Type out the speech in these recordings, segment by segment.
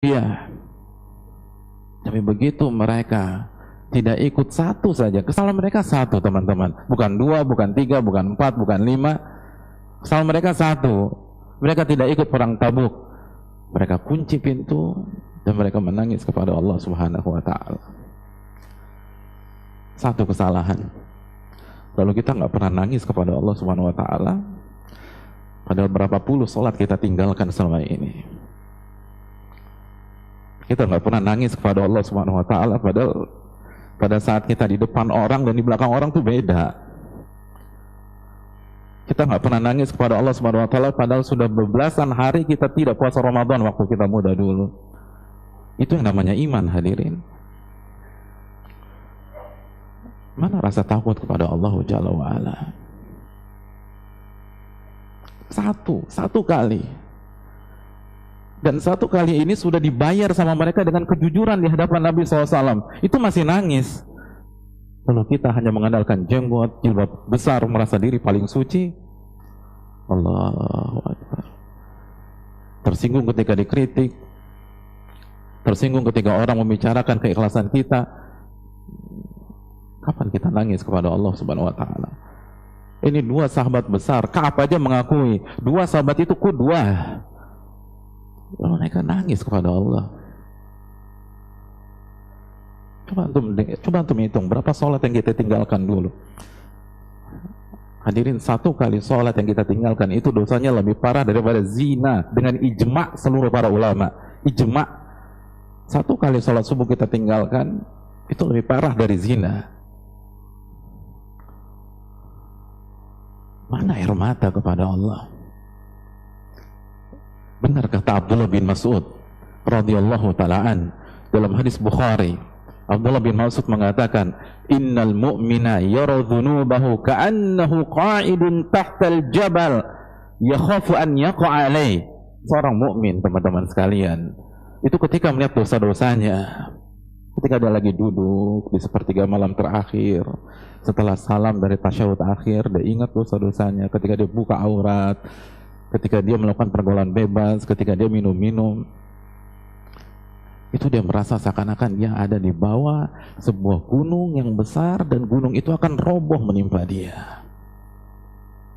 Iya, tapi begitu mereka tidak ikut satu saja, kesalahan mereka satu teman-teman, bukan dua, bukan tiga, bukan empat, bukan lima, kesalahan mereka satu. Mereka tidak ikut perang Tabuk, mereka kunci pintu dan mereka menangis kepada Allah Subhanahu wa Ta'ala. Satu kesalahan. Lalu kita nggak pernah nangis kepada Allah Subhanahu wa Ta'ala, padahal berapa puluh sholat kita tinggalkan selama ini. Kita nggak pernah nangis kepada Allah Subhanahu wa Ta'ala, padahal pada saat kita di depan orang dan di belakang orang tuh beda. Kita nggak pernah nangis kepada Allah Subhanahu wa Ta'ala, padahal sudah bebelasan hari kita tidak puasa Ramadan waktu kita muda dulu. Itu yang namanya iman, hadirin. Mana rasa takut kepada Allah Jalla wa'ala? Satu kali. Dan satu kali ini sudah dibayar sama mereka dengan kejujuran di hadapan Nabi SAW. Itu masih nangis. Kalau kita hanya mengandalkan jenggot, jilbab besar, merasa diri paling suci, Allahu Akbar. Tersinggung ketika dikritik, tersinggung ketika orang membicarakan keikhlasan kita. Kapan kita nangis kepada Allah Subhanahu wa Ta'ala? Ini dua sahabat besar, Ka'ab aja mengakui, dua sahabat itu qudwah. Lalu mereka nangis kepada Allah. Coba antum hitung berapa sholat yang kita tinggalkan dulu. Hadirin, satu kali sholat yang kita tinggalkan itu dosanya lebih parah daripada zina, dengan ijma' seluruh para ulama. Ijma'. Satu kali sholat subuh kita tinggalkan itu lebih parah dari zina. Mana air mata kepada Allah? Benar kata Abdullah bin Mas'ud radhiyallahu ta'alaan dalam hadis Bukhari. Abdullah bin Mas'ud mengatakan, innal mu'mina yara dhunubahu ka'annahu qa'idun tahtal jabal yakhafu an yaqa'a alaih. Seorang mukmin, teman-teman sekalian, itu ketika melihat dosa-dosanya, ketika dia lagi duduk di sepertiga malam terakhir, setelah salam dari tasyahud akhir, dia ingat dosa-dosanya. Ketika dia buka aurat, ketika dia melakukan pergaulan bebas, ketika dia minum-minum, itu dia merasa seakan-akan dia ada di bawah sebuah gunung yang besar dan gunung itu akan roboh menimpa dia.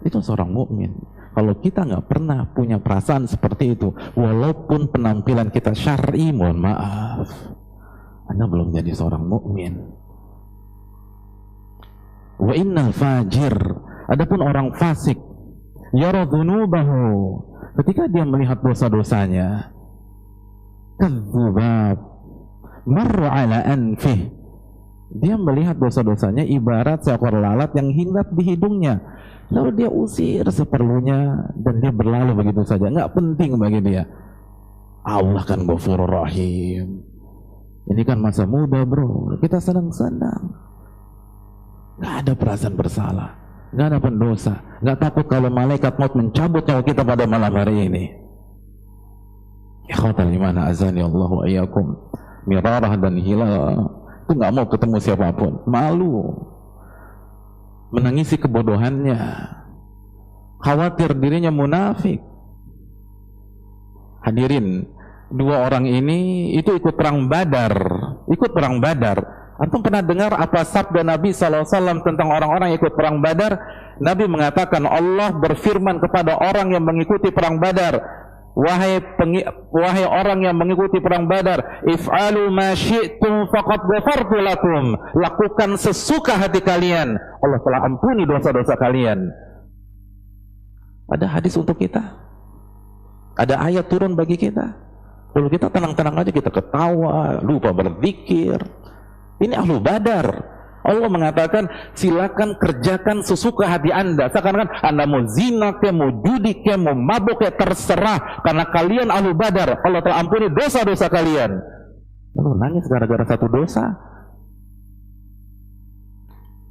Itu seorang mukmin. Kalau kita nggak pernah punya perasaan seperti itu, walaupun penampilan kita syar'i, mohon maaf, Anda belum jadi seorang mukmin. Wa innal fajir, adapun orang fasik, yara dhunubahu, ketika dia melihat dosa-dosanya, kadzubab marra ala anfih, dia melihat dosa-dosanya ibarat seekor lalat yang hinggap di hidungnya, lalu dia usir seperlunya dan dia berlalu begitu saja, nggak penting bagi dia. Allah kan Ghafurur Rahim. Ini kan masa muda bro, kita senang-senang, nggak ada perasaan bersalah, nggak ada pendosa, nggak takut kalau malaikat maut mencabut nyawa kita pada malam hari ini. Ikhwatan imana azani Allah wa iyyakum, Mirarah dan Hilal itu nggak mau ketemu siapapun, malu, menangisi kebodohannya, khawatir dirinya munafik. Hadirin, dua orang ini itu ikut perang Badar, Antum pernah dengar apa sabda Nabi SAW tentang orang-orang yang ikut perang Badar? Nabi mengatakan, Allah berfirman kepada orang yang mengikuti perang Badar, wahai orang yang mengikuti perang Badar, if'alu ma syi'tum faqad ghafartu lakum, lakukan sesuka hati kalian, Allah telah ampuni dosa-dosa kalian. Ada hadis untuk kita, ada ayat turun bagi kita. Kalau kita tenang-tenang aja, kita ketawa, lupa berzikir. Ini ahlu Badar. Allah mengatakan, silakan kerjakan sesuka hati Anda. Seakan-akan Anda mau zina ke, mau judi ke, mau mabuk ke, terserah. Karena kalian ahlu Badar, Allah telah ampuni dosa-dosa kalian. Lalu nangis gara-gara satu dosa.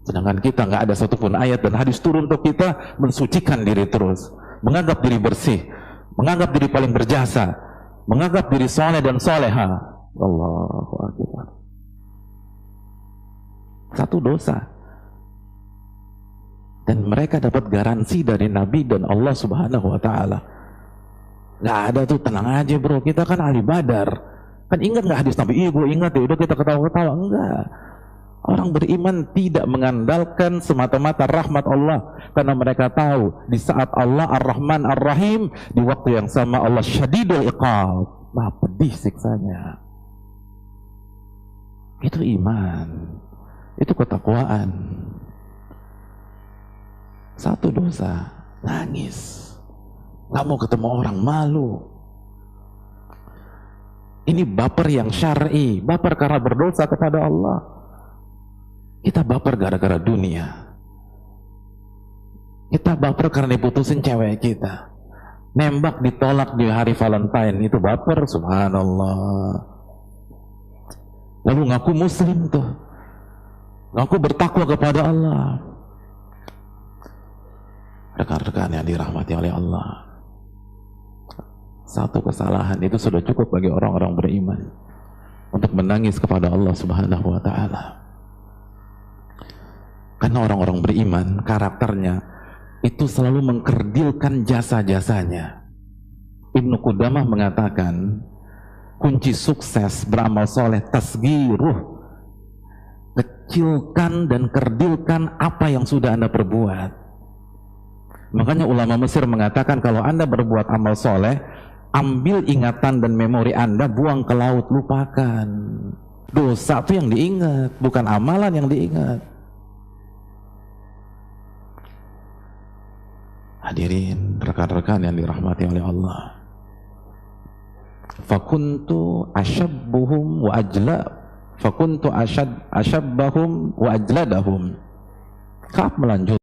Sedangkan kita nggak ada satupun ayat dan hadis turun untuk kita mensucikan diri terus, menganggap diri bersih, menganggap diri paling berjasa, menganggap diri soleh dan soleha. Allahu Akbar. Satu dosa, dan mereka dapat garansi dari Nabi dan Allah Subhanahu wa Ta'ala. Nggak ada tuh, tenang aja bro, kita kan ahli Badar, Kan ingat nggak hadis Nabi? Iya gue ingat ya, udah kita ketawa-ketawa. Enggak. Orang beriman tidak mengandalkan semata-mata rahmat Allah, karena mereka tahu di saat Allah Ar-Rahman Ar-Rahim, di waktu yang sama Allah Syadidul Iqab, maha pedih siksanya. Itu iman, itu ketakwaan. Satu dosa, nangis, nggak mau ketemu orang, malu. Ini baper yang syar'i, baper karena berdosa kepada Allah. Kita baper gara-gara dunia. Kita baper karena diputusin cewek kita. Nembak ditolak di hari Valentine, itu baper, subhanallah. Lalu ngaku muslim tuh, ngaku bertakwa kepada Allah. Rekan-rekan yang dirahmati oleh Allah, satu kesalahan itu sudah cukup bagi orang-orang beriman untuk menangis kepada Allah Subhanahu wa ta'ala. Karena orang-orang beriman karakternya itu selalu mengkerdilkan jasa-jasanya. Ibnu Qudamah mengatakan kunci sukses beramal soleh tasgiruh, kecilkan dan kerdilkan apa yang sudah Anda perbuat. Makanya ulama Mesir mengatakan kalau Anda berbuat amal soleh, ambil ingatan dan memori Anda, buang ke laut, lupakan. Dosa itu yang diingat, bukan amalan yang diingat. Hadirin, rekan-rekan yang dirahmati oleh Allah, fakuntu asyabbuhum wa ajla, fakuntu asyabbahum wa ajladahum. Ka'ab melanjut